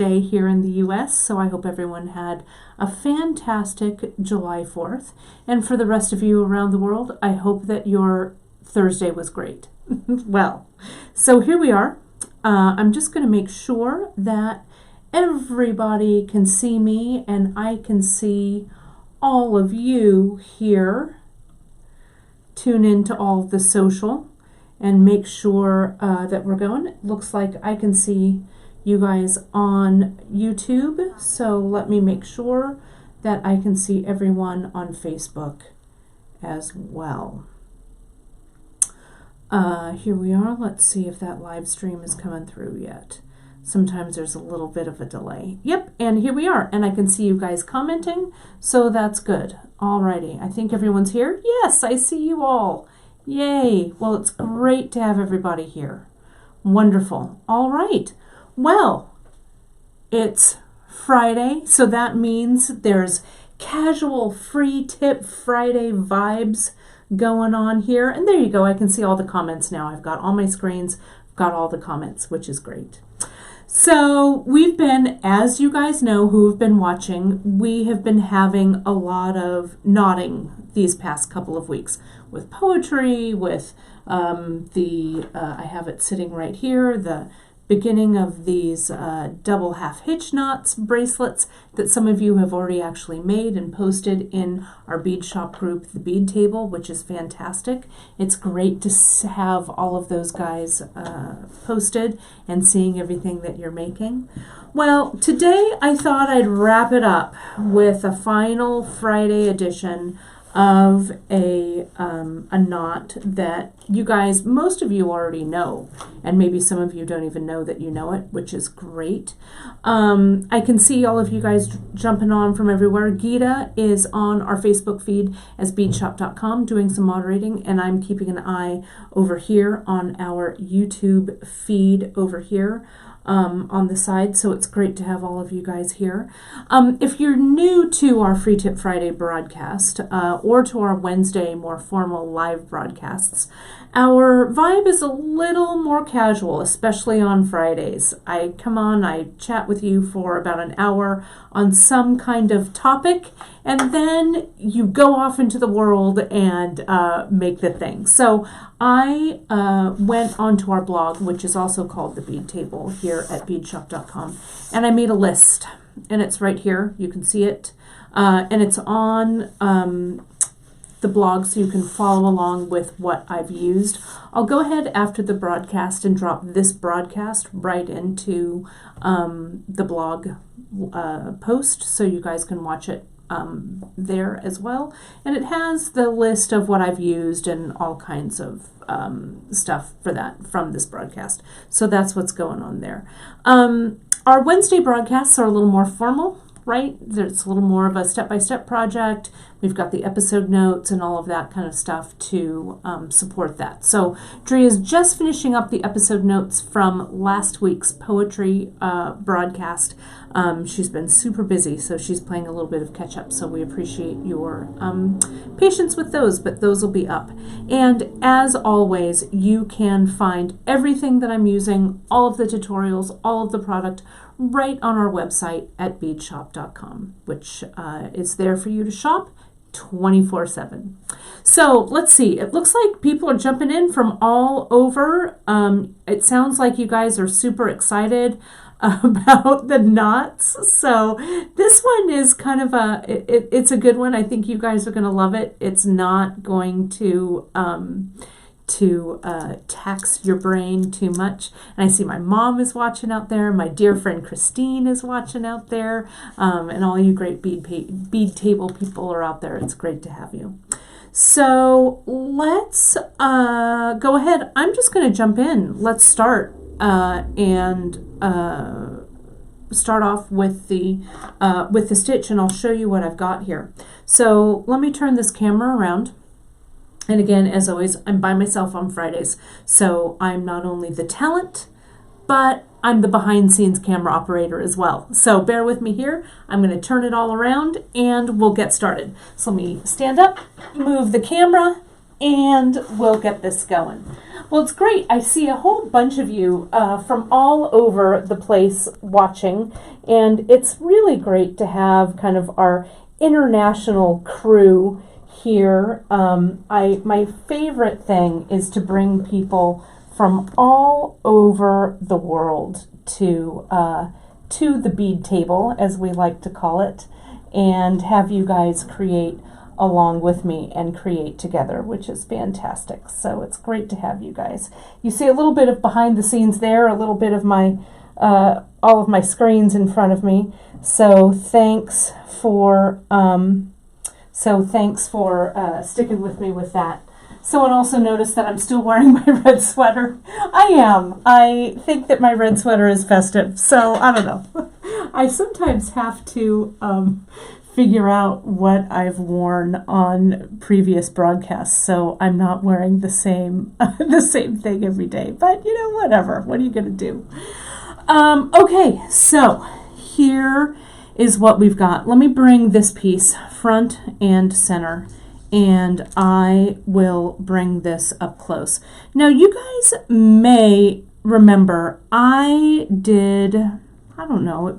day here in the US, so I hope everyone had a fantastic July 4th. And for the rest of you around the world, I hope that your Thursday was great. Well, so here we are. I'm just going to make sure that everybody can see me and I can see all of you here. Tune into all of the social and make sure that we're going. It looks like I can see you guys on YouTube, so let me make sure that I can see everyone on Facebook as well. Here we are. Let's see if that live stream is coming through yet. Sometimes there's a little bit of a delay. Yep, and here we are, and I can see you guys commenting, so that's good. Alrighty, I think everyone's here. Yes, I see you all. Yay! Well, it's great to have everybody here. Wonderful. All right. Well, it's Friday, so that means there's casual free tip Friday vibes going on here. And there you go. I can see all the comments now. I've got all my screens, got all the comments, which is great. So we've been, as you guys know who have been watching, we have been having a lot of nodding these past couple of weeks with poetry, with I have it sitting right here, the beginning of these double half hitch knots bracelets that some of you have already actually made and posted in our bead shop group, the bead table, which is fantastic. It's great to have all of those guys posted and seeing everything that you're making. Well, today I thought I'd wrap it up with a final Friday edition of a knot that you guys, most of you already know, and maybe some of you don't even know that you know it, which is great. I can see all of you guys jumping on from everywhere. Geeta is on our Facebook feed as beadshop.com doing some moderating, and I'm keeping an eye over here on our YouTube feed over here. On the side, so it's great to have all of you guys here. If you're new to our Free Tip Friday broadcast or to our Wednesday more formal live broadcasts, our vibe is a little more casual, especially on Fridays. I come on, I chat with you for about an hour on some kind of topic, and then you go off into the world and make the thing. So I went onto our blog, which is also called The Bead Table here at beadshop.com, and I made a list, and it's right here. You can see it, and it's on the blog, so you can follow along with what I've used. I'll go ahead after the broadcast and drop this broadcast right into the blog post, so you guys can watch it there as well. And it has the list of what I've used and all kinds of stuff for that from this broadcast. So that's what's going on there. Our Wednesday broadcasts are a little more formal, right? It's a little more of a step-by-step project. We've got the episode notes and all of that kind of stuff to support that. So Drea is just finishing up the episode notes from last week's poetry broadcast. She's been super busy, so she's playing a little bit of catch-up, so we appreciate your patience with those, but those will be up. And as always, you can find everything that I'm using, all of the tutorials, all of the product, right on our website at beadshop.com, which is there for you to shop 24/7. So let's see. It looks like people are jumping in from all over. It sounds like you guys are super excited about the knots. So this one is kind of it's a good one. I think you guys are going to love it. It's not going to tax your brain too much. And I see my mom is watching out there. My dear friend Christine is watching out there. And all you great bead table people are out there. It's great to have you. So let's go ahead. I'm just going to jump in. Let's start and start off with the stitch, and I'll show you what I've got here. So let me turn this camera around. And again, as always, I'm by myself on Fridays, so I'm not only the talent, but I'm the behind-scenes camera operator as well. So bear with me here. I'm going to turn it all around, and we'll get started. So let me stand up, move the camera, and we'll get this going. Well, it's great. I see a whole bunch of you from all over the place watching, and it's really great to have kind of our international crew here. My favorite thing is to bring people from all over the world to the bead table, as we like to call it, and have you guys create along with me and create together, which is fantastic. So it's great to have you guys. You see a little bit of behind the scenes there, a little bit of my all of my screens in front of me. So thanks for sticking with me with that. Someone also noticed that I'm still wearing my red sweater. I am. I think that my red sweater is festive, so I don't know. I sometimes have to figure out what I've worn on previous broadcasts, so I'm not wearing the same thing every day. But whatever. What are you gonna do? Okay, so here is what we've got. Let me bring this piece front and center, and I will bring this up close. Now, you guys may remember I don't know,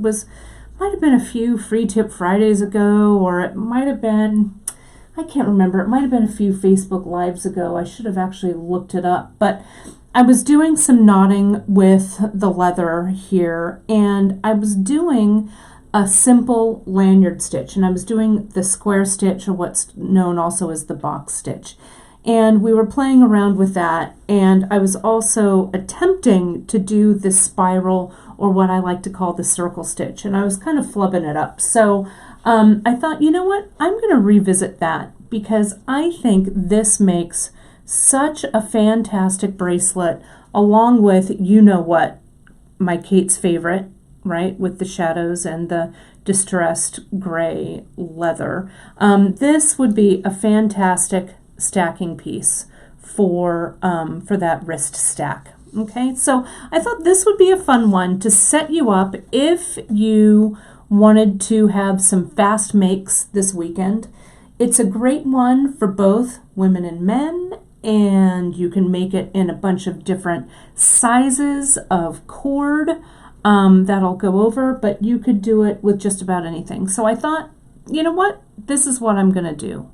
might have been a few Free Tip Fridays ago, or it might have been, I can't remember, it might have been a few Facebook Lives ago. I should have actually looked it up, but I was doing some knotting with the leather here, and I was doing a simple lanyard stitch, and I was doing the square stitch, or what's known also as the box stitch. And we were playing around with that, and I was also attempting to do the spiral, or what I like to call the circle stitch, and I was kind of flubbing it up. So I thought, you know what, I'm going to revisit that, because I think this makes such a fantastic bracelet, along with, what, my Kate's favorite, right, with the shadows and the distressed gray leather. This would be a fantastic stacking piece for that wrist stack. Okay, so I thought this would be a fun one to set you up if you wanted to have some fast makes this weekend. It's a great one for both women and men, and you can make it in a bunch of different sizes of cord that'll go over, but you could do it with just about anything. So I thought, you know what, this is what I'm going to do.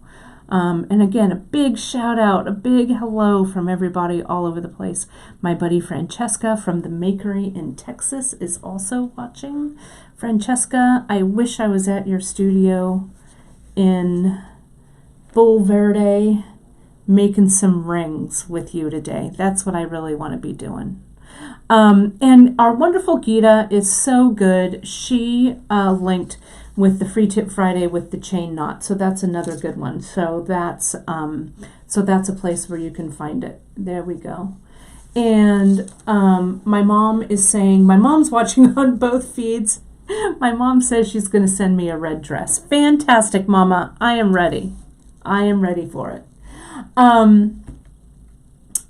And again, a big shout out, a big hello from everybody all over the place. My buddy Francesca from the Makery in Texas is also watching. Francesca, I wish I was at your studio in Bull Verde making some rings with you today. That's what I really want to be doing. And our wonderful Gita is so good. She linked with the Free Tip Friday with the chain knot, so that's another good one. So that's a place where you can find it. There we go. And my mom is saying, my mom's watching on both feeds. My mom says she's going to send me a red dress. Fantastic, Mama. I am ready. I am ready for it.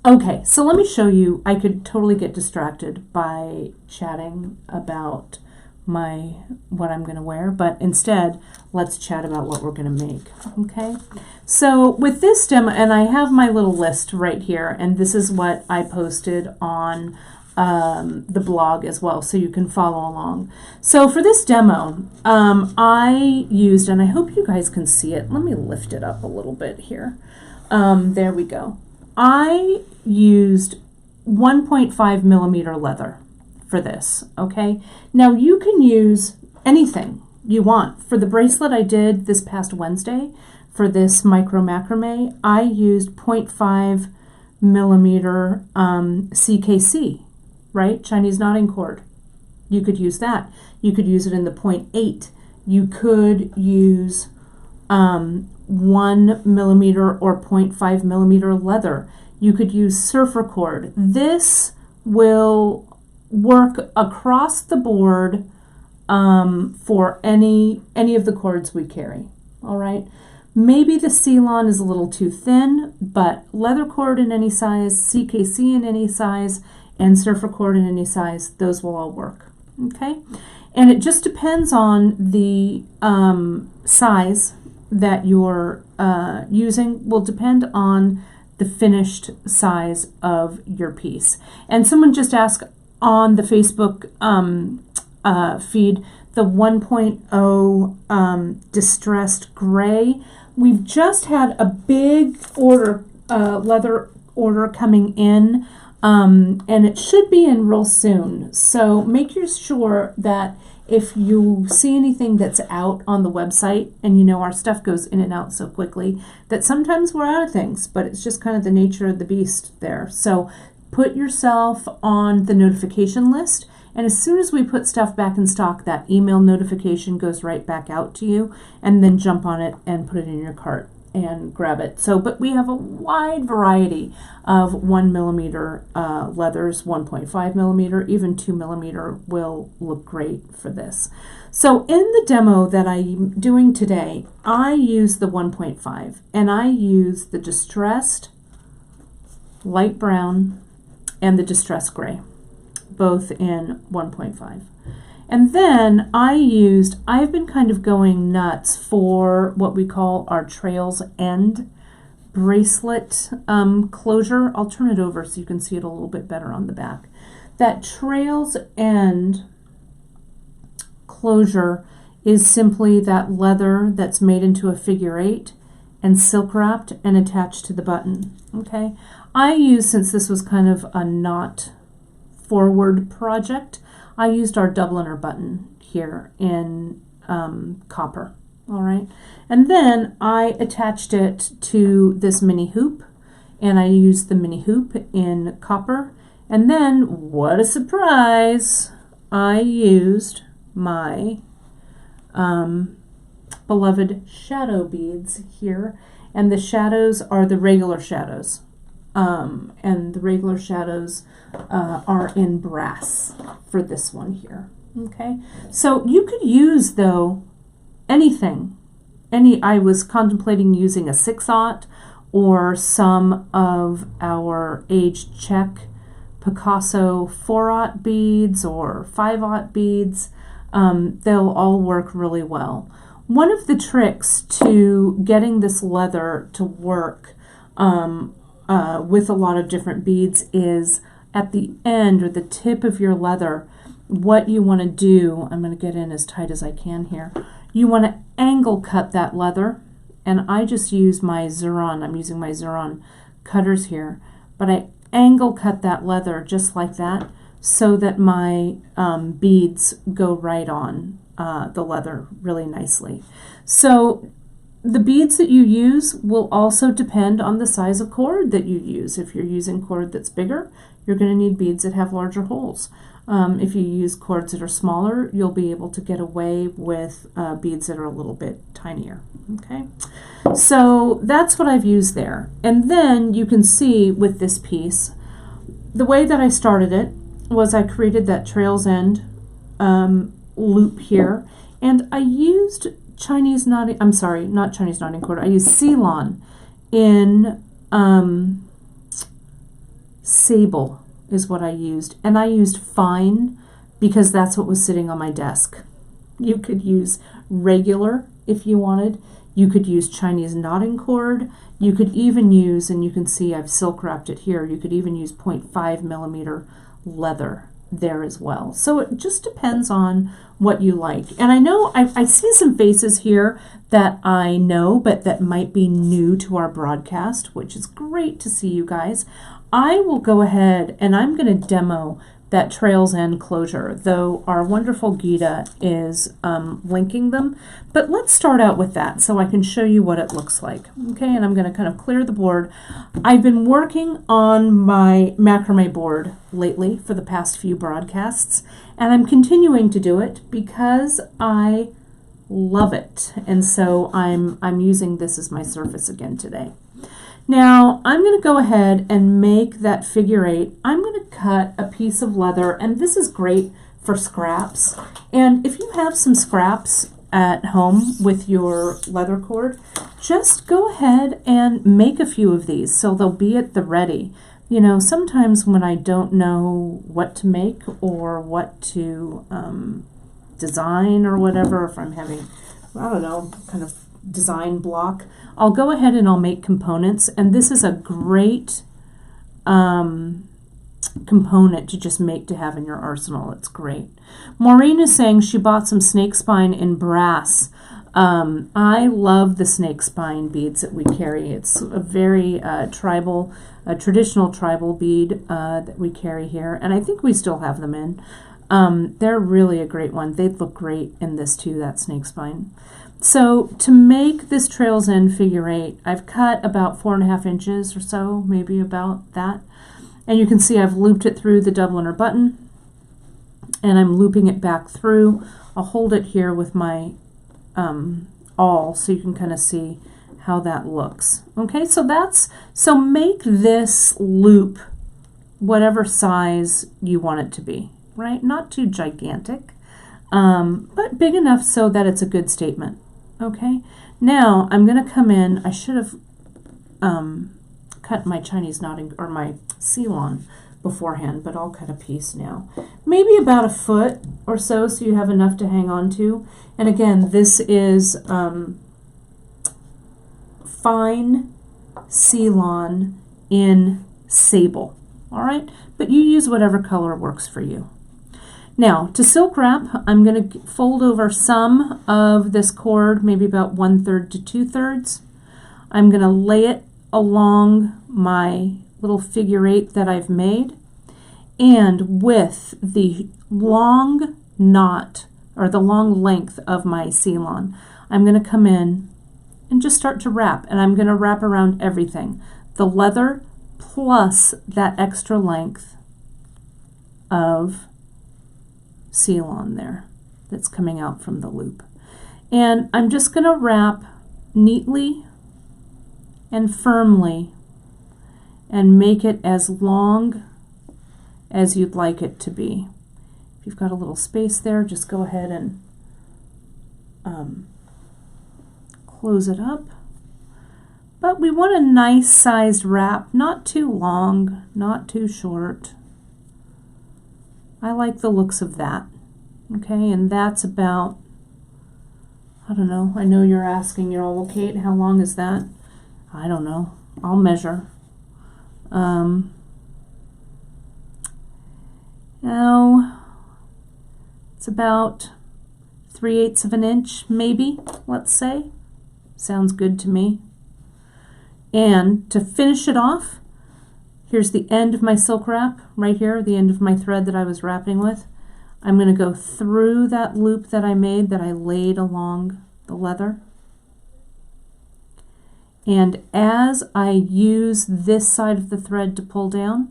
Okay, so let me show you. I could totally get distracted by chatting about what I'm going to wear, but instead, let's chat about what we're going to make. Okay, so with this demo, and I have my little list right here, and this is what I posted on the blog as well, so you can follow along. So for this demo, I used, and I hope you guys can see it. Let me lift it up a little bit here. There we go. I used 1.5 millimeter leather for this, okay? Now you can use anything you want. For the bracelet I did this past Wednesday, for this micro macrame, I used 0.5 millimeter CKC, right? Chinese knotting cord. You could use that. You could use it in the 0.8. You could use 1 millimeter or 0.5 millimeter leather. You could use surfer cord. This will work across the board for any of the cords we carry. All right. Maybe the Ceylon is a little too thin, but leather cord in any size, CKC in any size, and surfer cord in any size, those will all work. Okay. And it just depends on the size that you're using, will depend on the finished size of your piece. And someone just asked on the Facebook feed, the 1.0 distressed gray. We've just had a big order, leather order coming in, and it should be in real soon. So make sure that if you see anything that's out on the website, and you know our stuff goes in and out so quickly that sometimes we're out of things, but it's just kind of the nature of the beast there. So put yourself on the notification list, and as soon as we put stuff back in stock, that email notification goes right back out to you, and then jump on it and put it in your cart and grab it. So, but we have a wide variety of 1mm leathers, 1.5mm, even 2mm will look great for this. So in the demo that I'm doing today, I use the 1.5, and I use the distressed light brown and the distressed gray, both in 1.5. And then I've been kind of going nuts for what we call our Trails End bracelet closure. I'll turn it over so you can see it a little bit better on the back. That Trails End closure is simply that leather that's made into a figure 8 and silk wrapped and attached to the button. Okay, I use, since this was kind of a not forward project, I used our Dubliner button here in copper. All right, and then I attached it to this mini hoop, and I used the mini hoop in copper. And then, what a surprise, I used my beloved shadow beads here, and the shadows are the regular shadows, and the regular shadows are in brass for this one here. Okay, so you could use, though, anything. I was contemplating using a 6/0 or some of our aged Czech Picasso 4/0 beads or 5/0 beads. They'll all work really well. One of the tricks to getting this leather to work with a lot of different beads is at the end or the tip of your leather, what you want to do, I'm going to get in as tight as I can here, you want to angle cut that leather, and I just use my Xuron, I'm using my Xuron cutters here, but I angle cut that leather just like that so that my beads go right on the leather really nicely. So the beads that you use will also depend on the size of cord that you use. If you're using cord that's bigger, you're going to need beads that have larger holes. If you use cords that are smaller, you'll be able to get away with beads that are a little bit tinier. Okay, so that's what I've used there. And then you can see with this piece, the way that I started it was I created that Trails End loop here, and I used Chinese knotting, I'm sorry, not Chinese knotting cord, I used Ceylon in sable is what I used, and I used fine because that's what was sitting on my desk. You could use regular if you wanted. You could use Chinese knotting cord. You could even use, and you can see I've silk wrapped it here, you could even use 0.5mm leather there as well. So it just depends on what you like. And I know I see some faces here that I know, but that might be new to our broadcast, which is great to see you guys. I will go ahead and I'm going to demo that Trails End closure, though our wonderful Gita is linking them. But let's start out with that so I can show you what it looks like. Okay, and I'm going to kind of clear the board. I've been working on my macrame board lately for the past few broadcasts, and I'm continuing to do it because I love it. And so I'm using this as my surface again today. Now, I'm going to go ahead and make that figure 8. I'm going to cut a piece of leather, and this is great for scraps. And if you have some scraps at home with your leather cord, just go ahead and make a few of these so they'll be at the ready. You know, sometimes when I don't know what to make or what to design or whatever, if I'm having, I don't know, kind of design block, I'll go ahead and I'll make components, and this is a great component to just make to have in your arsenal. It's great. Maureen is saying she bought some snake spine in brass. I love the snake spine beads that we carry. It's a very traditional tribal bead that we carry here, and I think we still have them in. They're really a great one. They'd look great in this too, that snake spine. So to make this Trails End figure 8, I've cut about 4.5 inches or so, maybe about that. And you can see I've looped it through the double inner button, and I'm looping it back through. I'll hold it here with my awl so you can kind of see how that looks. Okay, so make this loop whatever size you want it to be, right? Not too gigantic, but big enough so that it's a good statement. Okay, now I'm going to come in. I should have cut my Chinese knotting or my seal-on beforehand, but I'll cut a piece now. Maybe about 1 foot or so you have enough to hang on to. And again, this is fine seal-on in sable. All right, but you use whatever color works for you. Now, to silk wrap, I'm going to fold over some of this cord, maybe about 1/3 to 2/3. I'm going to lay it along my little figure 8 that I've made, and with the long knot or the long length of my seal-on, I'm going to come in and just start to wrap, and I'm going to wrap around everything, the leather plus that extra length of seal-on there that's coming out from the loop. And I'm just going to wrap neatly and firmly and make it as long as you'd like it to be. If you've got a little space there, just go ahead and close it up. But we want a nice sized wrap, not too long, not too short. I like the looks of that. Okay, and that's about, I don't know, I know you're asking, you're all, well, Kate, how long is that? I don't know. I'll measure. Now, it's about 3/8 of an inch, maybe, let's say. Sounds good to me. And to finish it off, here's the end of my silk wrap, right here, the end of my thread that I was wrapping with. I'm going to go through that loop that I made, that I laid along the leather. And as I use this side of the thread to pull down,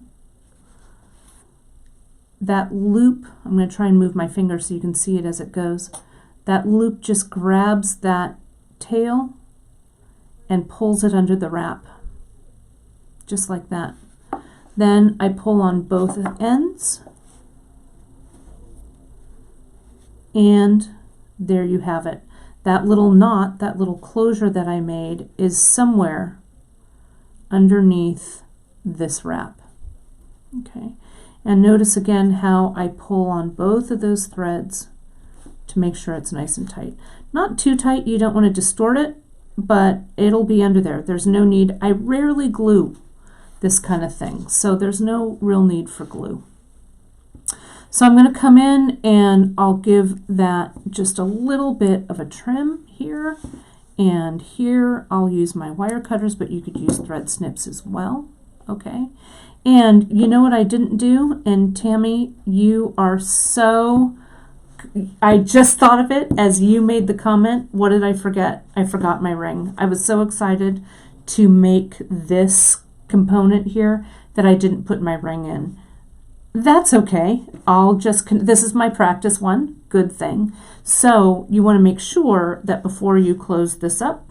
that loop, I'm going to try and move my finger so you can see it as it goes, that loop just grabs that tail and pulls it under the wrap, just like that. Then I pull on both ends, and there you have it. That little knot, that little closure that I made is somewhere underneath this wrap. Okay, and notice again how I pull on both of those threads to make sure it's nice and tight. Not too tight, you don't want to distort it, but it'll be under there. There's no need. I rarely glue this kind of thing, so there's no real need for glue. So I'm going to come in and I'll give that just a little bit of a trim here, and here I'll use my wire cutters, but you could use thread snips as well. Okay, and you know what I didn't do? And Tammy, you are so, I just thought of it as you made the comment. What did I forget? I forgot my ring. I was so excited to make this component here that I didn't put my ring in. That's okay. I'll just, this is my practice one, good thing. So you want to make sure that before you close this up,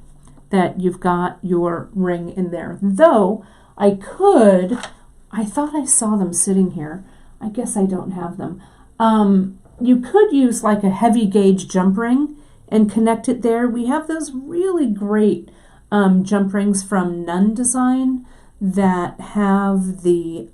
that you've got your ring in there. Though I thought I saw them sitting here. I guess I don't have them. You could use like a heavy gauge jump ring and connect it there. We have those really great jump rings from Nun Design that have the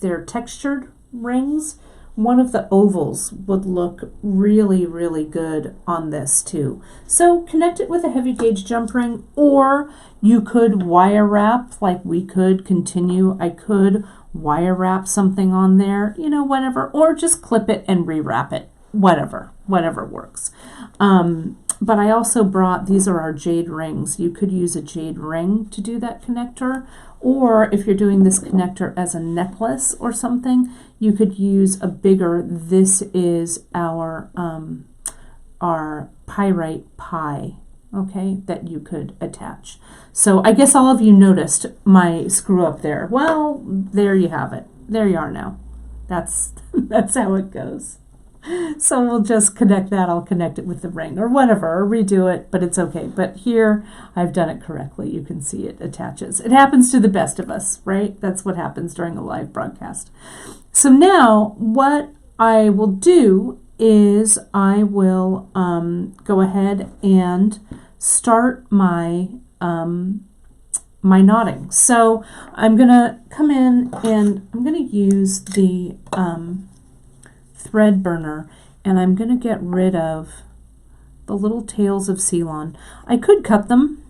they're textured rings one of the ovals would look really, really good on this too. So connect it with a heavy gauge jump ring, or you could wire wrap like we could continue. I could wire wrap something on there, you know, whatever, or just clip it and rewrap it, whatever works. But I also brought, these are our jade rings. You could use a jade ring to do that connector, or if you're doing this connector as a necklace or something, you could use a bigger, this is our pyrite pie, okay, that you could attach. So I guess all of you noticed my screw up there. Well, there you have it. There you are now. That's how it goes. So we'll just connect that. I'll connect it with the ring or whatever, or redo it, but it's okay. But here I've done it correctly. You can see it attaches. It happens to the best of us, right? That's what happens during a live broadcast. So now what I will do is I will go ahead and start my my knotting. So I'm gonna come in and I'm gonna use the thread burner, and I'm going to get rid of the little tails of Ceylon. I could cut them,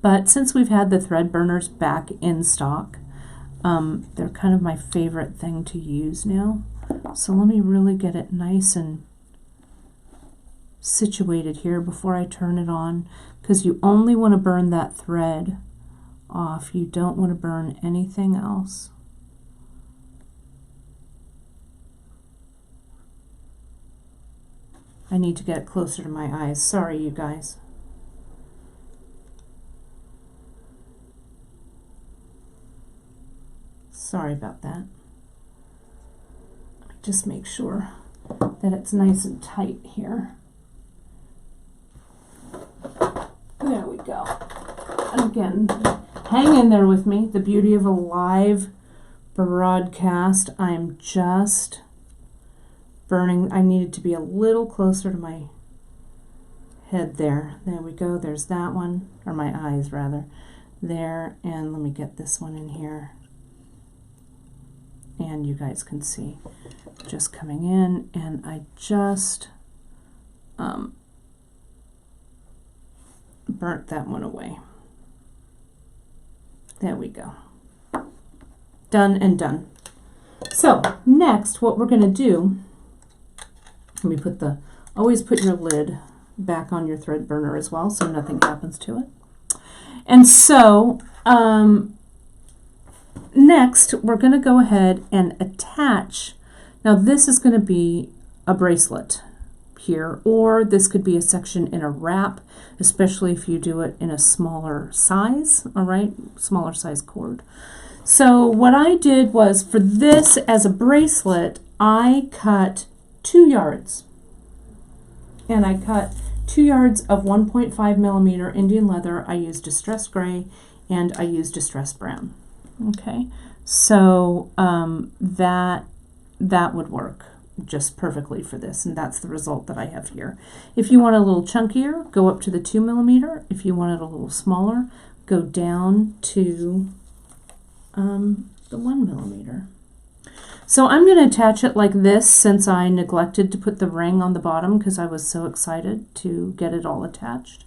but since we've had the thread burners back in stock, they're kind of my favorite thing to use now. So let me really get it nice and situated here before I turn it on, because you only want to burn that thread off. You don't want to burn anything else. I need to get it closer to my eyes. Sorry, you guys. Sorry about that. Let me just make sure that it's nice and tight here. There we go. And again, hang in there with me. The beauty of a live broadcast. I'm just burning. I needed to be a little closer to my head there. There we go. There's that one, or my eyes rather. There, and let me get this one in here. And you guys can see just coming in, and I just burnt that one away. There we go. Done and done. So next, what we're going to do, let me put the, always put your lid back on your thread burner as well so nothing happens to it. And so next we're going to go ahead and attach, now this is going to be a bracelet here, or this could be a section in a wrap, especially if you do it in a smaller size, all right, smaller size cord. So what I did was, for this as a bracelet, I cut 2 yards, and I cut 2 yards of 1.5 millimeter Indian leather. I used distressed gray and I used distressed brown. Okay, so that would work just perfectly for this, and that's the result that I have here. If you want it a little chunkier, go up to the 2 millimeter. If you want it a little smaller, go down to the 1 millimeter. So I'm going to attach it like this, since I neglected to put the ring on the bottom because I was so excited to get it all attached.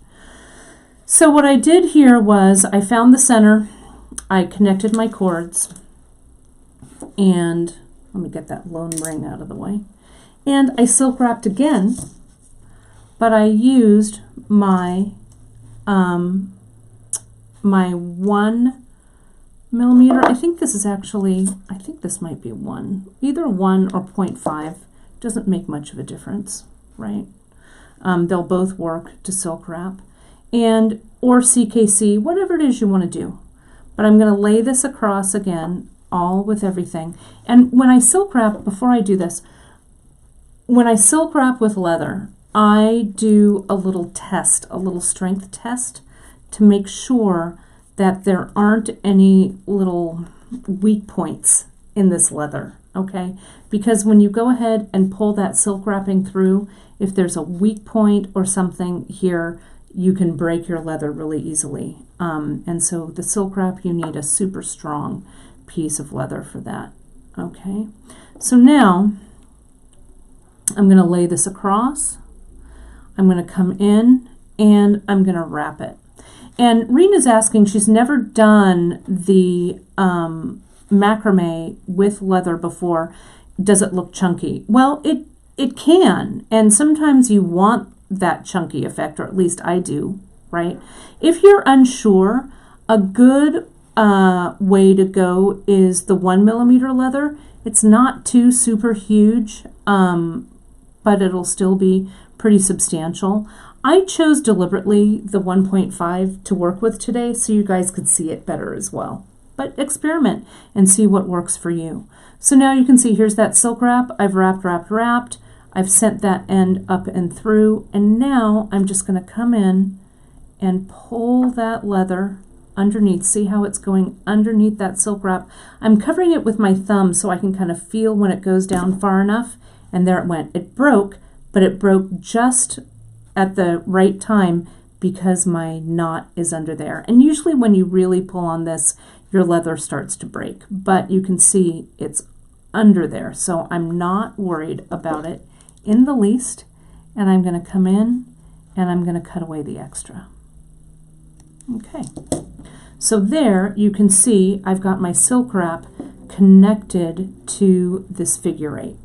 So what I did here was I found the center, I connected my cords, and let me get that lone ring out of the way, and I silk wrapped again, but I used my my 1 millimeter. I think this is actually, I think this might be 1, either 1 or 0.5. Doesn't make much of a difference, right? They'll both work to silk wrap, and or CKC, whatever it is you want to do. But I'm going to lay this across again, all with everything. And when I silk wrap, before I do this, when I silk wrap with leather, I do a little test, a little strength test, to make sure that there aren't any little weak points in this leather, okay? Because when you go ahead and pull that silk wrapping through, if there's a weak point or something here, you can break your leather really easily. And so the silk wrap, you need a super strong piece of leather for that. Okay, so now I'm going to lay this across. I'm going to come in and I'm going to wrap it. And Rena's asking, she's never done the macrame with leather before. Does it look chunky? Well, it can, and sometimes you want that chunky effect, or at least I do, right? If you're unsure, a good way to go is the 1 millimeter leather. It's not too super huge, but it'll still be pretty substantial. I chose deliberately the 1.5 to work with today so you guys could see it better as well. But experiment and see what works for you. So now you can see here's that silk wrap. I've wrapped. I've sent that end up and through, and now I'm just going to come in and pull that leather underneath. See how it's going underneath that silk wrap? I'm covering it with my thumb so I can kind of feel when it goes down far enough, and there it went. It broke, but it broke just at the right time because my knot is under there. And usually when you really pull on this, your leather starts to break, but you can see it's under there, so I'm not worried about it in the least. And I'm going to come in and I'm going to cut away the extra. Okay, so there you can see I've got my silk wrap connected to this figure 8.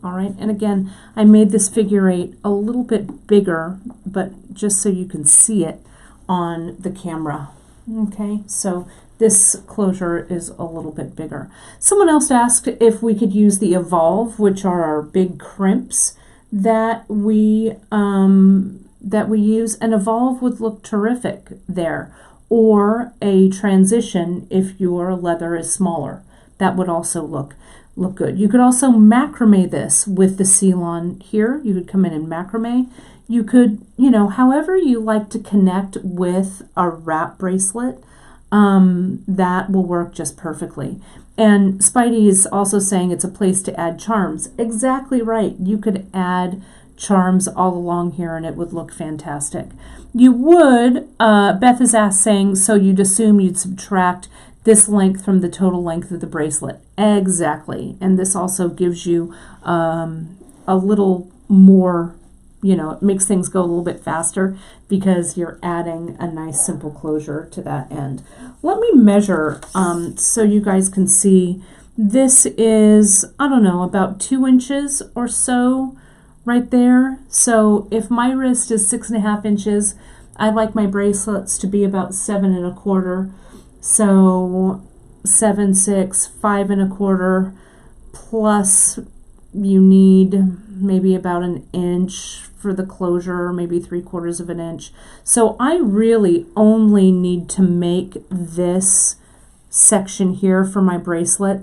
All right, and again, I made this figure 8 a little bit bigger, but just so you can see it on the camera. Okay, so this closure is a little bit bigger. Someone else asked if we could use the Evolve, which are our big crimps that we use. An Evolve would look terrific there, or a transition if your leather is smaller. That would also look good. You could also macrame this with the seal-on here. You could come in and macrame. You could, however you like to connect with a wrap bracelet, that will work just perfectly. And Spidey is also saying it's a place to add charms. Exactly right. You could add charms all along here and it would look fantastic. You would, Beth is saying, so you'd assume you'd subtract this length from the total length of the bracelet. Exactly. And this also gives you a little more, it makes things go a little bit faster because you're adding a nice simple closure to that end. Let me measure so you guys can see. This is, I don't know, about 2 inches or so right there. So if my wrist is 6.5 inches, I like my bracelets to be about 7 1/4. So 7, 6, 5 1/4, plus you need maybe about 1 inch for the closure, maybe 3/4 of an inch. So I really only need to make this section here for my bracelet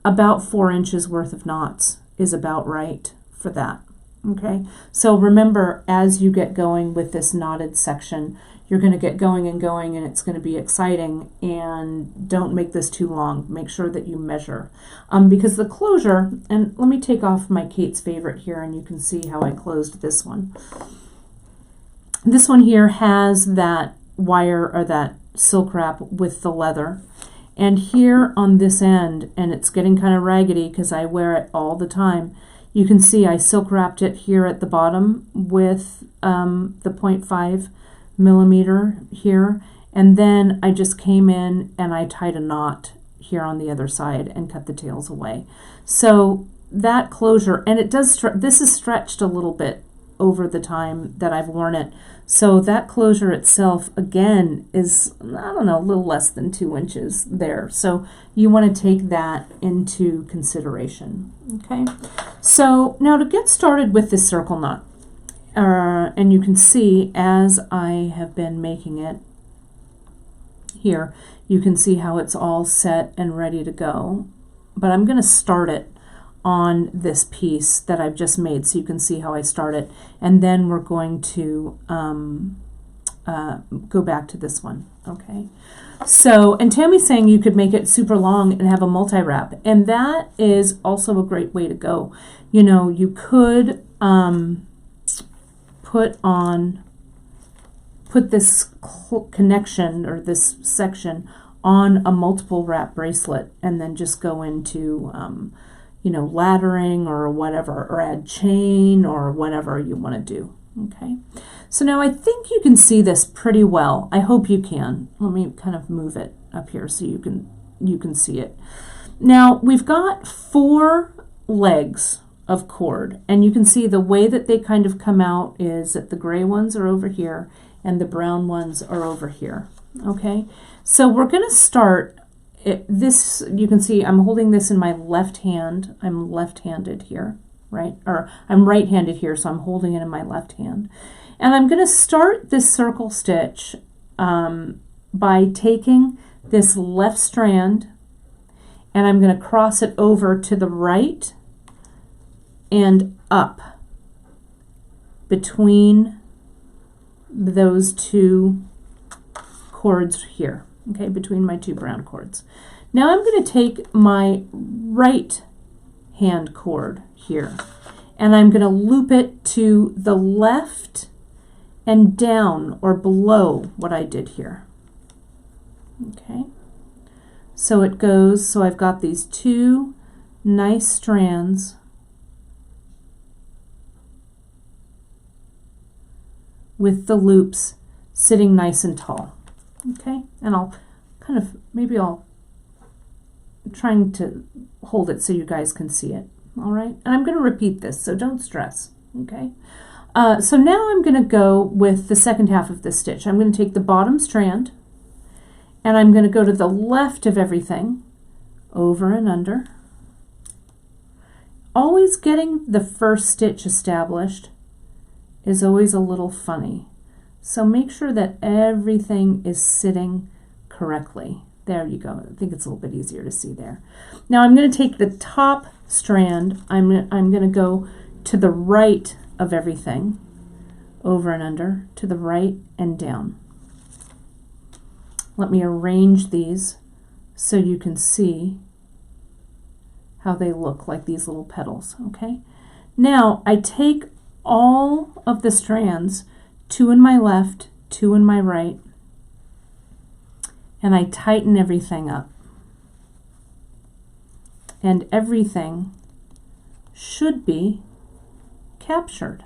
about 4 inches worth of knots is about right for that. Okay, so remember, as you get going with this knotted section, you're going to get going and going, and it's going to be exciting. And don't make this too long. Make sure that you measure. Because the closure, and let me take off my Kate's favorite here, and you can see how I closed this one. This one here has that wire or that silk wrap with the leather. And here on this end, and it's getting kind of raggedy because I wear it all the time, you can see I silk wrapped it here at the bottom with the 0.5 millimeter here, and then I just came in and I tied a knot here on the other side and cut the tails away. So that closure, and it does, this is stretched a little bit over the time that I've worn it. So that closure itself, again, is, I don't know, a little less than 2 inches there. So you want to take that into consideration. Okay, so now to get started with this circle knot, and you can see as I have been making it here, you can see how it's all set and ready to go. But I'm going to start it on this piece that I've just made so you can see how I start it, and then we're going to go back to this one. Okay, so, and Tammy's saying you could make it super long and have a multi-wrap, and that is also a great way to go. You could put this connection or this section on a multiple wrap bracelet and then just go into, you know, laddering or whatever, or add chain or whatever you want to do. Okay, so now I think you can see this pretty well. I hope you can. Let me kind of move it up here so you can see it. Now we've got 4 legs of cord, and you can see the way that they kind of come out is that the gray ones are over here and the brown ones are over here. Okay, so we're going to start this. You can see I'm holding this in my left hand. I'm left-handed here, right? Or I'm right-handed here, so I'm holding it in my left hand. And I'm going to start this circle stitch by taking this left strand, and I'm going to cross it over to the right and up between those 2 cords here, okay, between my 2 brown cords. Now I'm going to take my right hand cord here, and I'm going to loop it to the left and down or below what I did here. Okay, so it goes, so I've got these 2 nice strands with the loops sitting nice and tall. Okay, and I'll kind of, maybe I'll trying to hold it so you guys can see it. All right, and I'm going to repeat this, so don't stress. Okay, so now I'm going to go with the second half of this stitch. I'm going to take the bottom strand and I'm going to go to the left of everything, over and under. Always getting the first stitch established is always a little funny. So make sure that everything is sitting correctly. There you go. I think it's a little bit easier to see there. Now I'm going to take the top strand. I'm going to go to the right of everything, over and under, to the right and down. Let me arrange these so you can see how they look like these little petals. Okay. Now I take all of the strands, 2 in my left, 2 in my right, and I tighten everything up. And everything should be captured.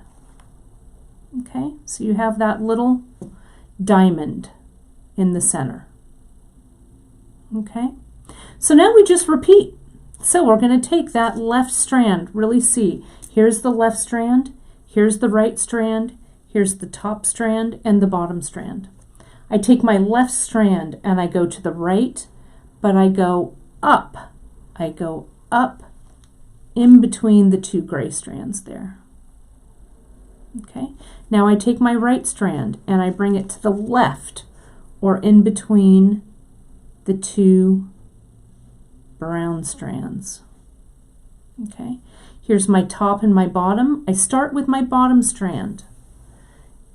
Okay, so you have that little diamond in the center. Okay, so now we just repeat. So we're going to take that left strand, really see, here's the left strand, here's the right strand, here's the top strand and the bottom strand. I take my left strand and I go to the right, but I go up. I go up in between the 2 gray strands there. Okay, now I take my right strand and I bring it to the left or in between the 2 brown strands. Okay, here's my top and my bottom. I start with my bottom strand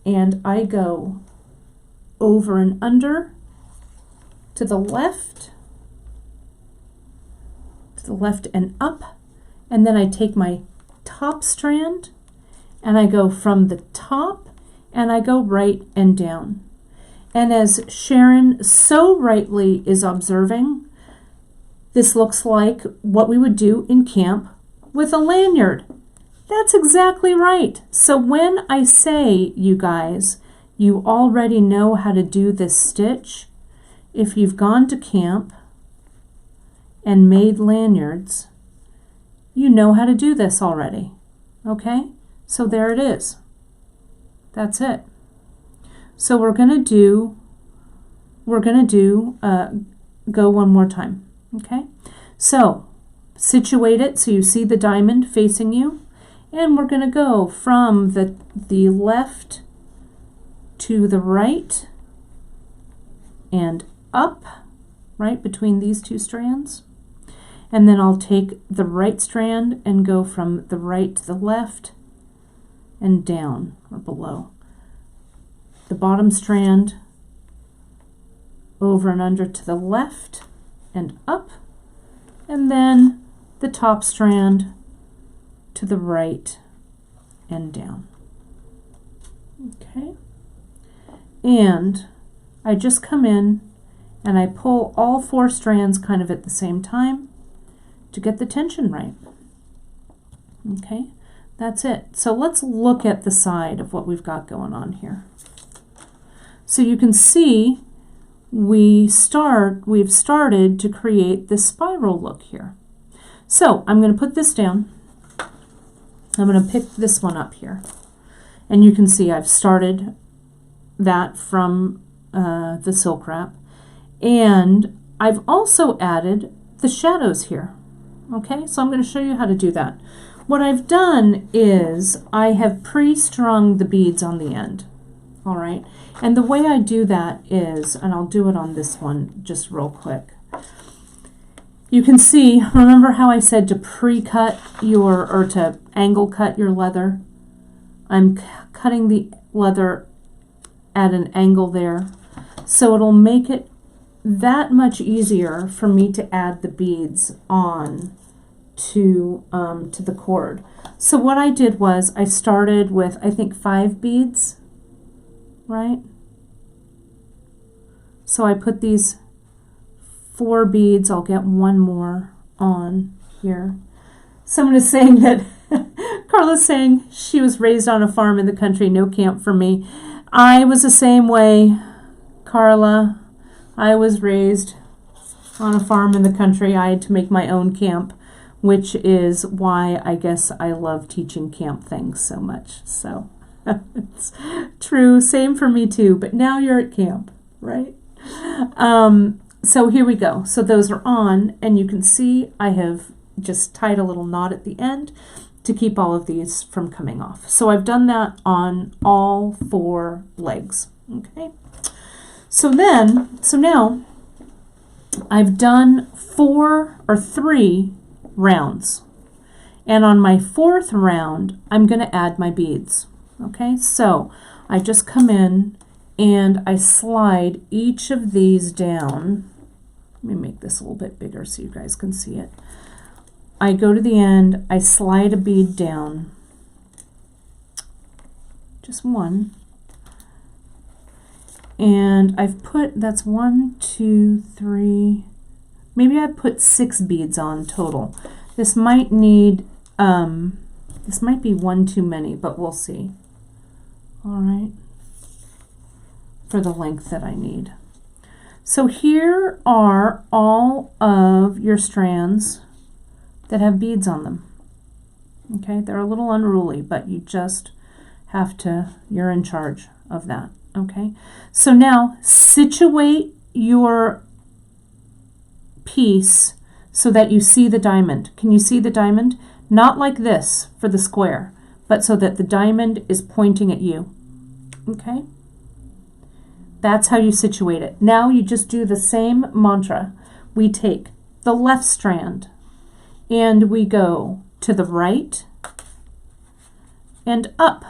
and I go over and under to the left and up, and then I take my top strand and I go from the top and I go right and down. And as Sharon so rightly is observing, this looks like what we would do in camp with a lanyard. That's exactly right. So when I say, you guys, you already know how to do this stitch, if you've gone to camp and made lanyards, you know how to do this already. Okay? So there it is. That's it. So we're going to do go one more time. Okay? So situate it so you see the diamond facing you, and we're going to go from the left to the right and up, right between these 2 strands. And then I'll take the right strand and go from the right to the left and down or below. The bottom strand over and under to the left and up, and then the top strand to the right and down. Okay, and I just come in and I pull all 4 strands kind of at the same time to get the tension right. Okay, that's it. So let's look at the side of what we've got going on here. So you can see we've started to create this spiral look here. So I'm going to put this down. I'm going to pick this one up here. And you can see I've started that from the silk wrap. And I've also added the shadows here. Okay, so I'm going to show you how to do that. What I've done is I have pre-strung the beads on the end. All right, and the way I do that is, and I'll do it on this one just real quick. You can see, remember how I said to pre-cut or to angle cut your leather? I'm cutting the leather at an angle there, so it'll make it that much easier for me to add the beads on to the cord. So what I did was I started with, I think, 5 beads, right? So I put these 4 beads, I'll get 1 more on here. Someone is saying that, Carla's saying she was raised on a farm in the country, no camp for me. I was the same way, Carla. I was raised on a farm in the country. I had to make my own camp, which is why I guess I love teaching camp things so much. So it's true, same for me too, but now you're at camp, right? So here we go. So those are on, and you can see I have just tied a little knot at the end to keep all of these from coming off. So I've done that on all 4 legs, okay? So now I've done 3 rounds, and on my 4th round, I'm going to add my beads. Okay, so I just come in and I slide each of these down. Let me make this a little bit bigger so you guys can see it. I go to the end, I slide a bead down, just 1, and I've put, that's 1, 2, 3, maybe I put 6 beads on total. This might need, this might be 1 too many, but we'll see. All right, for the length that I need. So here are all of your strands that have beads on them. Okay, they're a little unruly, but you just have to, you're in charge of that. Okay, so now situate your piece so that you see the diamond. Can you see the diamond? Not like this for the square, but so that the diamond is pointing at you. Okay, that's how you situate it. Now you just do the same mantra. We take the left strand and we go to the right and up.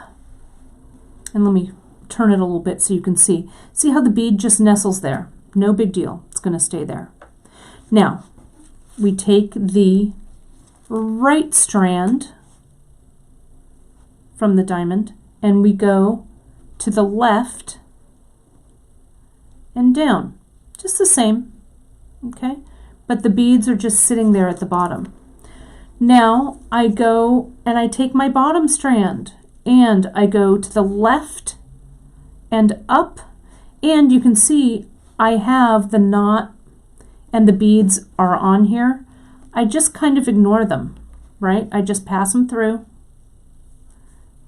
And let me turn it a little bit so you can see. See how the bead just nestles there? No big deal. It's going to stay there. Now, we take the right strand from the diamond and we go to the left and down. Just the same, okay? But the beads are just sitting there at the bottom. Now I go and I take my bottom strand and I go to the left and up, and you can see I have the knot and the beads are on here. I just kind of ignore them, right? I just pass them through.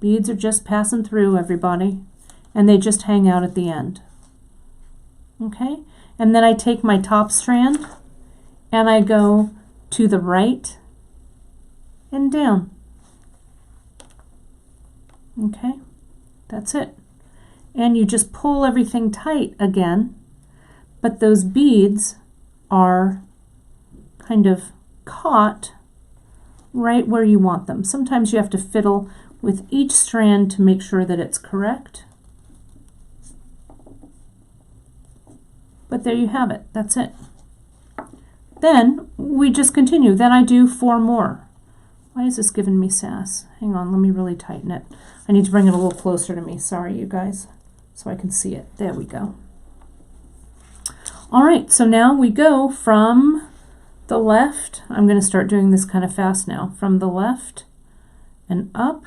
Beads are just passing through, everybody, and they just hang out at the end. Okay, and then I take my top strand and I go to the right and down. Okay, that's it. And you just pull everything tight again, but those beads are kind of caught right where you want them. Sometimes you have to fiddle with each strand to make sure that it's correct. But there you have it. That's it. Then we just continue. Then I do 4 more. Why is this giving me sass? Hang on, let me really tighten it. I need to bring it a little closer to me. Sorry, you guys, so I can see it. There we go. All right, so now we go from the left. I'm going to start doing this kind of fast now. From the left and up,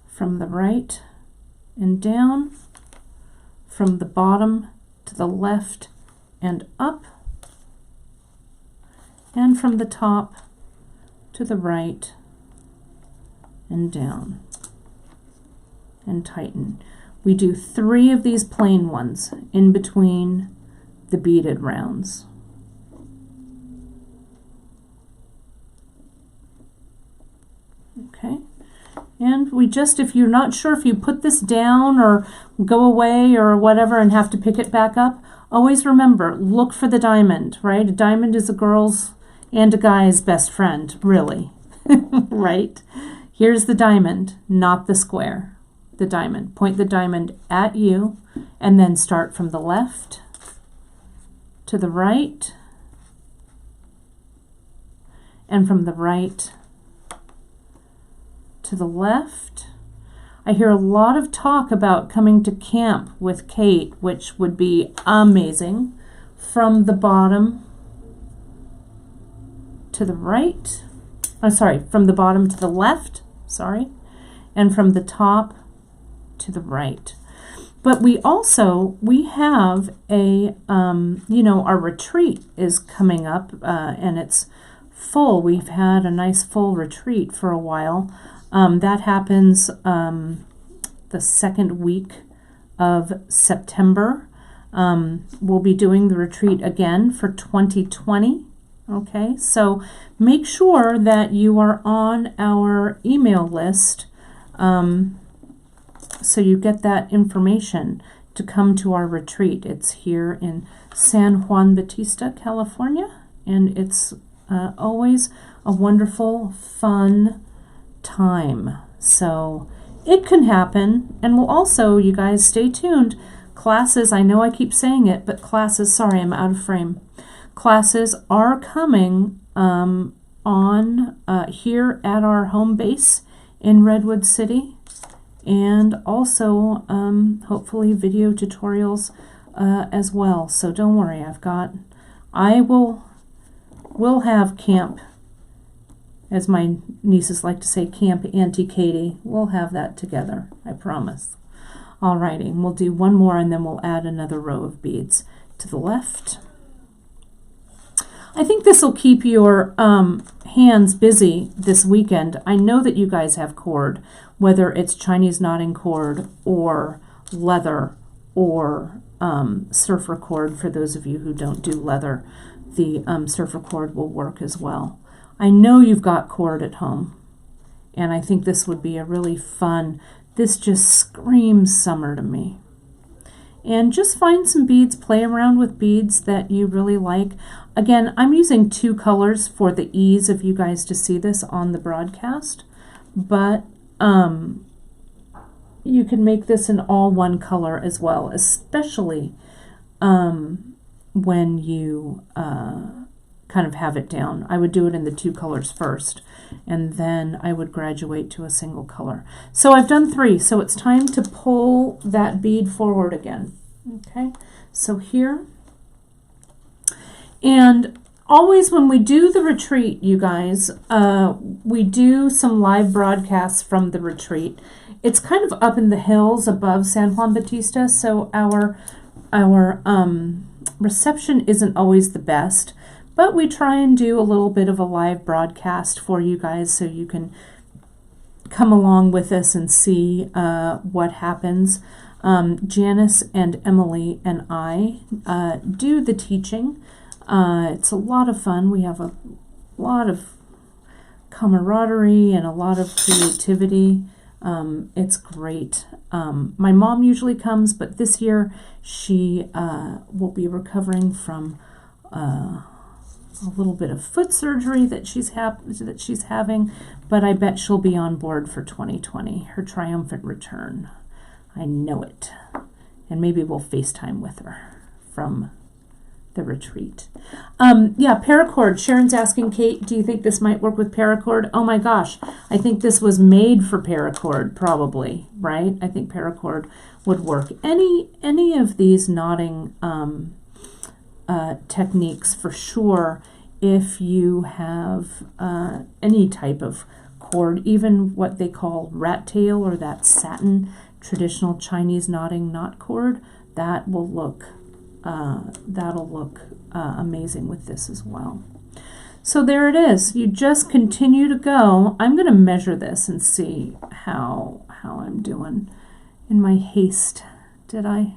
from the right and down, from the bottom to the left and up, and from the top to the right and down, and tighten. We do 3 of these plain ones in between the beaded rounds. Okay, and we just, if you're not sure if you put this down or go away or whatever and have to pick it back up, always remember, look for the diamond, right? A diamond is a girl's and a guy's best friend, really, right? Here's the diamond, not the square. The diamond. Point the diamond at you and then start from the left to the right and from the right to the left. I hear a lot of talk about coming to camp with Kate, which would be amazing. From the bottom to the right. From the bottom to the left, and from the top to the right. But we have a, our retreat is coming up, and it's full. We've had a nice full retreat for a while. That happens the second week of September. We'll be doing the retreat again for 2020. Okay, so make sure that you are on our email list so you get that information to come to our retreat. It's here in San Juan Bautista, California, and it's always a wonderful, fun time. So it can happen, and we'll also, you guys, stay tuned. Classes, I know I keep saying it, but classes, sorry, I'm out of frame. Classes are coming on here at our home base in Redwood City, and also hopefully video tutorials as well. So don't worry, we'll have camp, as my nieces like to say, Camp Auntie Katie. We'll have that together, I promise. Alrighty, and we'll do one more and then we'll add another row of beads to the left. I think this will keep your hands busy this weekend. I know that you guys have cord, whether it's Chinese knotting cord or leather or surfer cord. For those of you who don't do leather, the surfer cord will work as well. I know you've got cord at home, and I think this would be a really fun, this just screams summer to me. And just find some beads, play around with beads that you really like. Again, I'm using 2 colors for the ease of you guys to see this on the broadcast, but you can make this in all one color as well, especially when you kind of have it down. I would do it in the 2 colors first, and then I would graduate to a single color. So I've done 3, so it's time to pull that bead forward again. Okay, so here, and always when we do the retreat, you guys, we do some live broadcasts from the retreat. It's kind of up in the hills above San Juan Bautista, so our reception isn't always the best, but we try and do a little bit of a live broadcast for you guys so you can come along with us and see what happens. Janice and Emily and I do the teaching. It's a lot of fun. We have a lot of camaraderie and a lot of creativity. It's great. My mom usually comes, but this year she will be recovering from a little bit of foot surgery that she's having, but I bet she'll be on board for 2020, her triumphant return. I know it. And maybe we'll FaceTime with her from the retreat. Yeah, paracord. Sharon's asking, Kate, do you think this might work with paracord? Oh my gosh, I think this was made for paracord, probably, right? I think paracord would work. Any of these knotting techniques for sure, if you have any type of cord, even what they call rat tail or that satin traditional Chinese knotting knot cord, that will look amazing with this as well. So there it is. You just continue to go. I'm going to measure this and see how I'm doing in my haste. Did I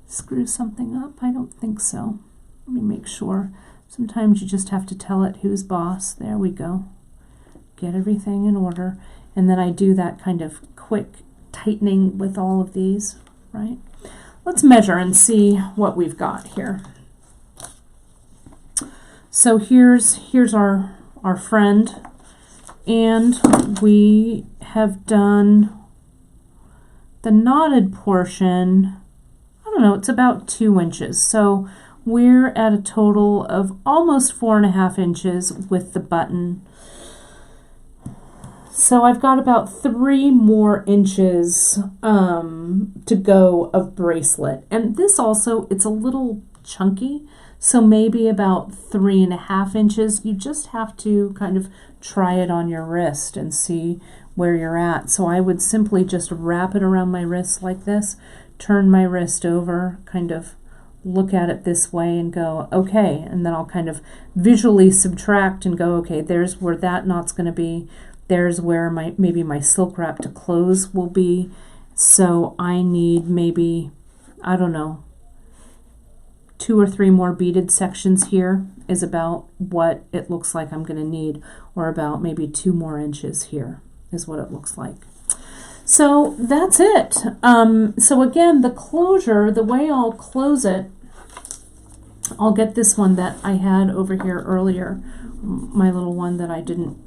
screw something up? I don't think so. Let me make sure. Sometimes you just have to tell it who's boss. There we go. Get everything in order. And then I do that kind of quick tightening with all of these, right? Let's measure and see what we've got here. So here's our friend, and we have done the knotted portion. I don't know, it's about 2 inches. So we're at a total of almost 4.5 inches with the button. So I've got about 3 more inches to go of bracelet. And this also, it's a little chunky, so maybe about 3.5 inches. You just have to kind of try it on your wrist and see where you're at. So I would simply just wrap it around my wrist like this, turn my wrist over, kind of look at it this way and go, okay, and then I'll kind of visually subtract and go, okay, there's where that knot's going to be. There's where maybe my silk wrap to close will be. So I need maybe, I don't know, 2 or 3 more beaded sections here is about what it looks like I'm going to need, or about maybe 2 more inches here is what it looks like. So that's it. So again, the closure, the way I'll close it, I'll get this one that I had over here earlier, my little one that I didn't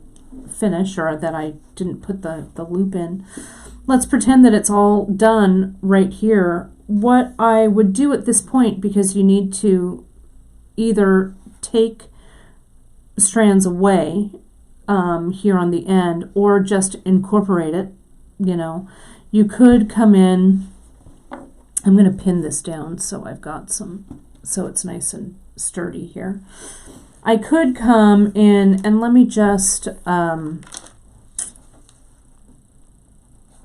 finish, or that I didn't put the loop in. Let's pretend that it's all done right here. What I would do at this point, because you need to either take strands away here on the end, or just incorporate it, you know, you could come in. I'm going to pin this down so I've got some, so it's nice and sturdy here. I could come in and let me just, I'm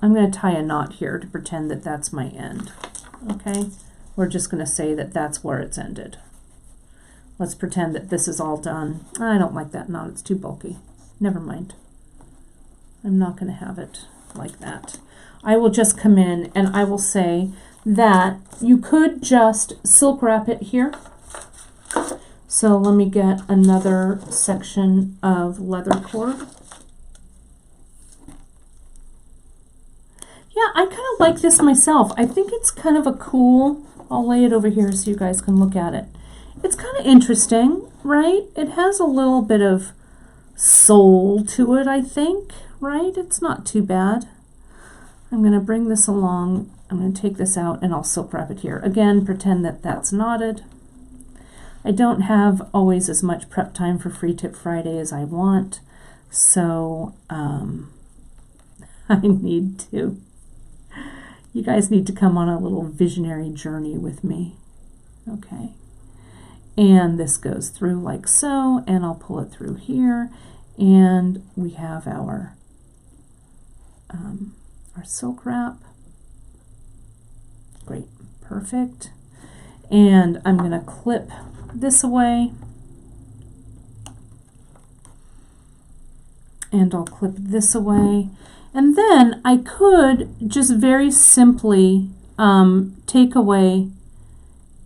going to tie a knot here to pretend that that's my end. Okay, we're just going to say that that's where it's ended. Let's pretend that this is all done. I don't like that knot, it's too bulky. Never mind. I'm not going to have it like that. I will just come in and I will say that you could just silk wrap it here. So let me get another section of leather cord. Yeah, I kind of like this myself. I think it's kind of a cool, I'll lay it over here so you guys can look at it. It's kind of interesting, right? It has a little bit of soul to it, I think, right? It's not too bad. I'm going to bring this along. I'm going to take this out and I'll silk wrap it here. Again, pretend that that's knotted. I don't have always as much prep time for Free Tip Friday as I want, so I need to, you guys need to come on a little visionary journey with me, okay? And this goes through like so, and I'll pull it through here, and we have our silk wrap. Great, perfect. And I'm going to clip this away, and I'll clip this away, and then I could just very simply take away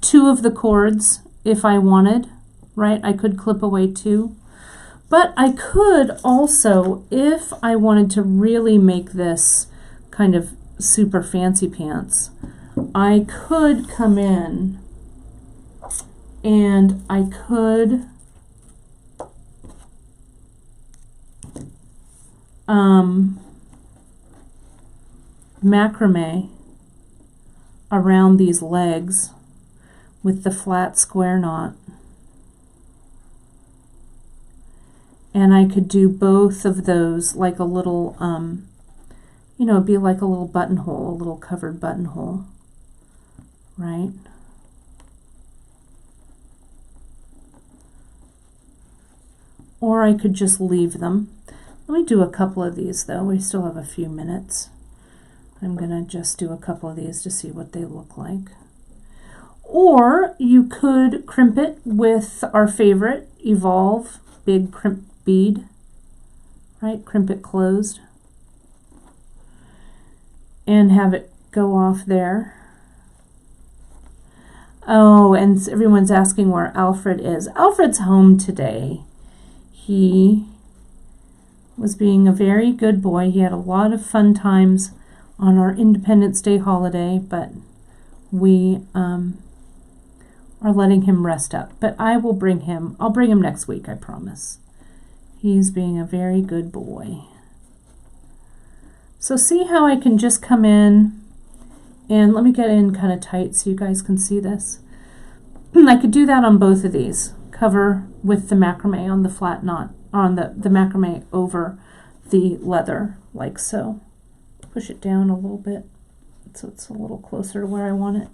2 of the cords if I wanted, right? I could clip away 2, but I could also, if I wanted to really make this kind of super fancy pants, I could come in and I could macrame around these legs with the flat square knot. And I could do both of those like a little, you know, it'd be like a little buttonhole, a little covered buttonhole, right? Or I could just leave them. Let me do a couple of these though. We still have a few minutes. I'm gonna just do a couple of these to see what they look like. Or you could crimp it with our favorite Evolve big crimp bead, right? Crimp it closed and have it go off there. Oh, and everyone's asking where Alfred is. Alfred's home today. He was being a very good boy. He had a lot of fun times on our Independence Day holiday, but we are letting him rest up. But I'll bring him next week, I promise. He's being a very good boy. So see how I can just come in, and let me get in kind of tight so you guys can see this. I could do that on both of these. Cover with the macrame on the flat knot, on the macrame over the leather, like so. Push it down a little bit so it's a little closer to where I want it.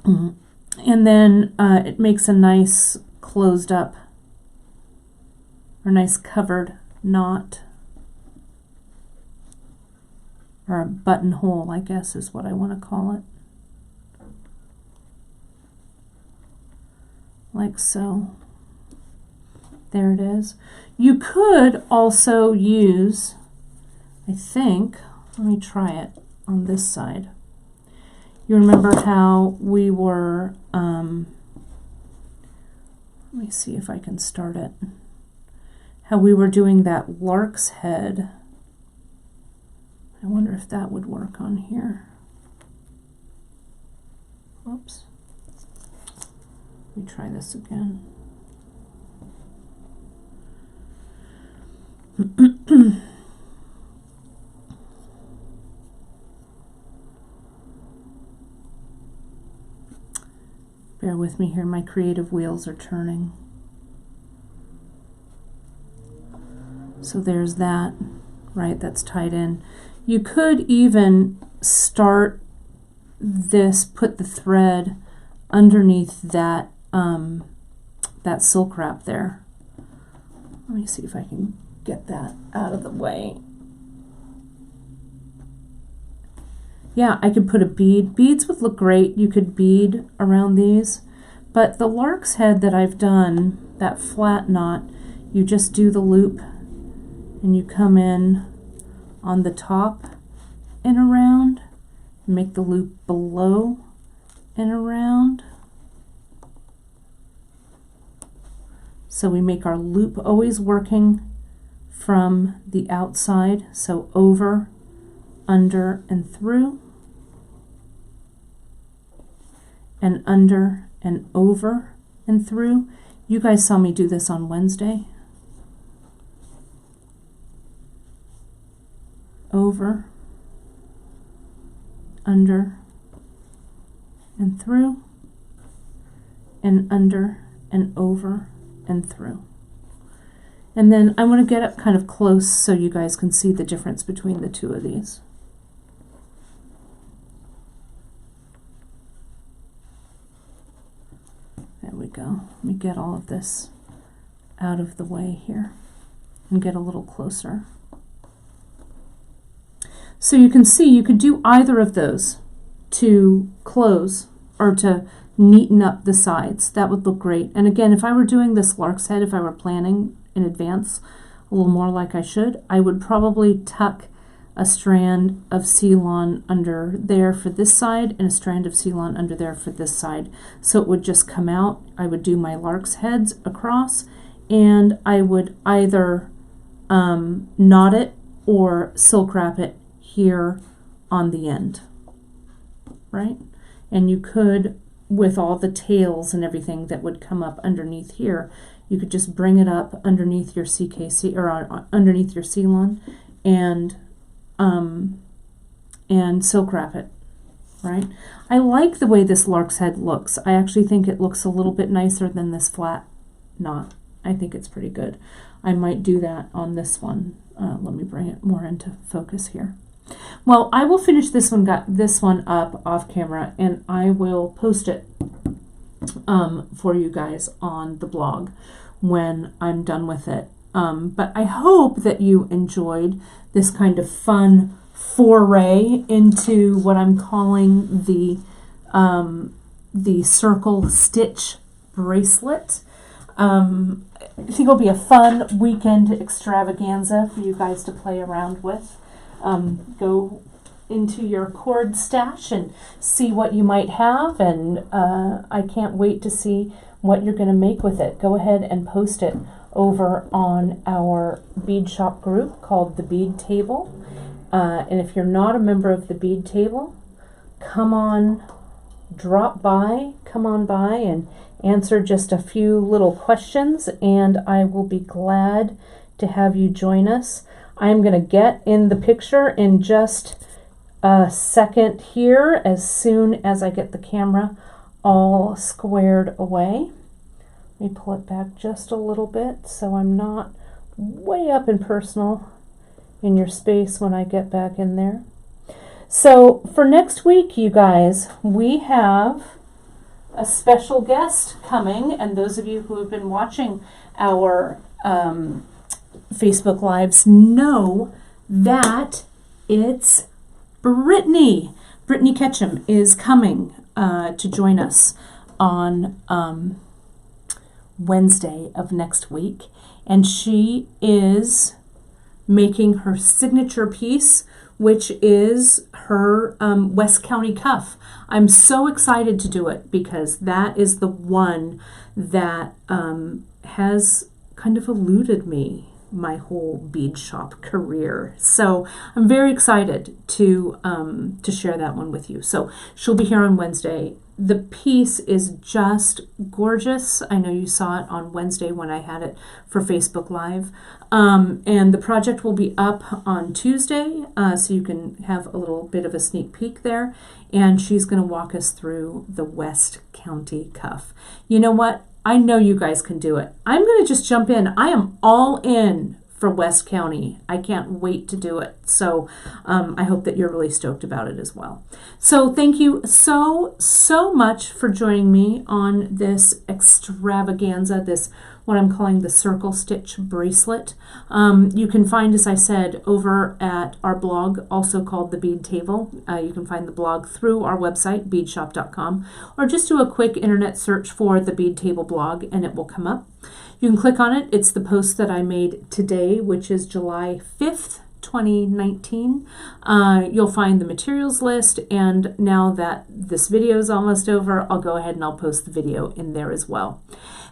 And then it makes a nice closed up, or nice covered knot, or a buttonhole, I guess is what I want to call it. Like so. There it is. You could also use, I think, let me try it on this side. You remember how we were, let me see if I can start it, how we were doing that lark's head. I wonder if that would work on here. Whoops. Let me try this again. Bear with me here, my creative wheels are turning. So there's that, right, that's tied in. You could even start this, put the thread underneath that that silk wrap there. Let me see if I can get that out of the way. Yeah, I could put a bead. Beads would look great. You could bead around these. But the lark's head that I've done, that flat knot, you just do the loop and you come in on the top and around, make the loop below and around. So we make our loop always working from the outside, so over, under, and through, and under, and over, and through. You guys saw me do this on Wednesday. Over, under, and through, and under, and over, and through. And then I want to get up kind of close so you guys can see the difference between the two of these. There we go. Let me get all of this out of the way here and get a little closer. So you can see you could do either of those to close or to neaten up the sides. That would look great. And again, if I were doing this lark's head, if I were planning in advance a little more like I should, I would probably tuck a strand of Ceylon under there for this side and a strand of Ceylon under there for this side. So it would just come out. I would do my lark's heads across, and I would either knot it or silk wrap it here on the end, right? And you could, with all the tails and everything that would come up underneath here, you could just bring it up underneath your CKC or underneath your Ceylon and silk wrap it, right? I like the way this lark's head looks. I actually think it looks a little bit nicer than this flat knot. I think it's pretty good. I might do that on this one. Let me bring it more into focus here. Well, I will finish this one up off camera, and I will post it for you guys on the blog when I'm done with it. But I hope that you enjoyed this kind of fun foray into what I'm calling the circle stitch bracelet. I think it'll be a fun weekend extravaganza for you guys to play around with. Go into your cord stash and see what you might have, and I can't wait to see what you're going to make with it. Go ahead and post it over on our bead shop group called the Bead Table. And if you're not a member of the Bead Table, come on by and answer just a few little questions, and I will be glad to have you join us. I'm going to get in the picture in just a second here as soon as I get the camera all squared away. Let me pull it back just a little bit so I'm not way up and personal in your space when I get back in there. So for next week, you guys, we have a special guest coming, and those of you who have been watching our Facebook Lives know that it's Brittany. Brittany Ketchum is coming to join us on Wednesday of next week, and she is making her signature piece, which is her West County cuff. I'm so excited to do it because that is the one that has kind of eluded me my whole bead shop career. So I'm very excited to share that one with you. So she'll be here on Wednesday. The piece is just gorgeous. I know you saw it on Wednesday when I had it for Facebook Live. And the project will be up on Tuesday, so you can have a little bit of a sneak peek there. And she's going to walk us through the West County cuff. You know what? I know you guys can do it. I'm going to just jump in. I am all in for West County. I can't wait to do it. So I hope that you're really stoked about it as well. So thank you so much for joining me on this extravaganza, this what I'm calling the circle stitch bracelet. You can find, as I said, over at our blog, also called the Bead Table. You can find the blog through our website, beadshop.com, or just do a quick internet search for the Bead Table blog and it will come up. You can click on it. It's the post that I made today, which is July 5th, 2019. You'll find the materials list, and now that this video is almost over, I'll go ahead and I'll post the video in there as well.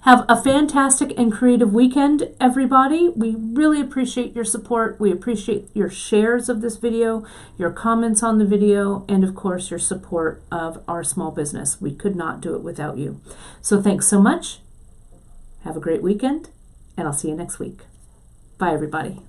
Have a fantastic and creative weekend, everybody. We really appreciate your support. We appreciate your shares of this video, your comments on the video, and of course your support of our small business. We could not do it without you. So thanks so much. Have a great weekend, and I'll see you next week. Bye, everybody.